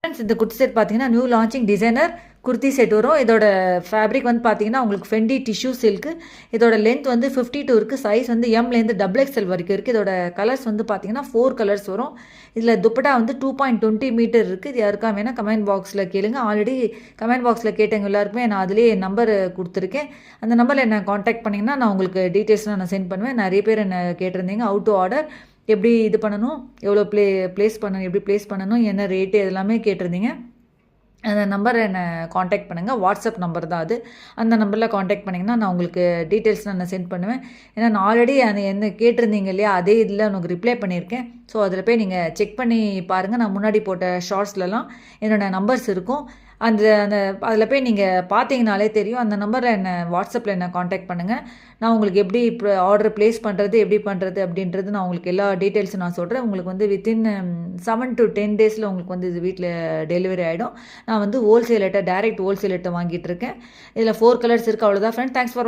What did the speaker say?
Friends இந்த kurti set பார்த்தீங்கன்னா new launching designer kurti set வரும். இதோட ஃபேப்ரிக் வந்து பார்த்தீங்கன்னா உங்களுக்கு ஃபெண்டி டிஷ்யூ சில்க்கு. இதோட லென்த் வந்து 52 இருக்குது. சைஸ் வந்து எம்லேருந்து XXL வரைக்கும் இருக்குது. இதோட கலர்ஸ் வந்து பார்த்தீங்கன்னா 4 கலர்ஸ் வரும். இதில் துப்பட்டா வந்து 2.20 மீட்டர் இருக்குது. இது யாருக்கா வேணால் கமெண்ட் பாக்ஸில் கேளுங்க. ஆல்ரெடி கமெண்ட் பாக்ஸில் கேட்டவங்க எல்லாருக்குமே நான் அதிலேயே நம்பர் கொடுத்துருக்கேன். அந்த நம்பரில் என்ன காண்டாக்ட் பண்ணிங்கன்னா நான் உங்களுக்கு டீட்டெயில்ஸ்லாம் நான் சென்ட் பண்ணுவேன். நிறைய பேர் என்ன கேட்டிருந்தீங்க ஹவு டு ஆர்டர், எப்படி இது பண்ணணும், எவ்வளோ ப்ளேஸ் பண்ணணும், எப்படி ப்ளேஸ் பண்ணணும், என்ன ரேட்டு எல்லாமே கேட்டிருந்தீங்க. அந்த நம்பரை என்னை காண்டாக்ட் பண்ணுங்கள். வாட்ஸ்அப் நம்பர் தான் அது. அந்த நம்பரில் காண்டாக்ட் பண்ணிங்கன்னா நான் உங்களுக்கு டீட்டெயில்ஸ் நான் சென்ட் பண்ணுவேன். ஏன்னா நான் ஆல்ரெடி அந்த என்ன கேட்டிருந்தீங்க இல்லையா, அதே இதில் உங்களுக்கு ரிப்ளை பண்ணியிருக்கேன். ஸோ அதில் போய் நீங்கள் செக் பண்ணி பாருங்கள். நான் முன்னாடி போட்ட ஷார்ட்ஸ்லலாம் என்னோடய நம்பர்ஸ் இருக்கும். அந்த அந்த அதில் போய் நீங்கள் பார்த்தீங்கனாலே தெரியும். அந்த நம்பரில் என்னை வாட்ஸ்அப்பில் என்னை காண்டாக்ட் பண்ணுங்கள். நான் உங்களுக்கு எப்படி இப்போ ஆர்டர் ப்ளேஸ் பண்ணுறது, எப்படி பண்ணுறது அப்படின்றது நான் உங்களுக்கு எல்லா டீட்டெயில்ஸும் நான் சொல்கிறேன். உங்களுக்கு வந்து வித்தின் 7 to 10 டேஸில் உங்களுக்கு வந்து இது வீட்டில் டெலிவரி ஆகிடும். நான் வந்து ஹோல்சேலர்கிட்ட டைரக்ட் ஹோல்சேலர்கிட்ட வாங்கிட்டு இருக்கேன். இதில் 4 கலர்ஸ் இருக்குது. அவ்வளோதான் ஃப்ரெண்ட். தேங்க்ஸ் ஃபார் வாட்சிங்.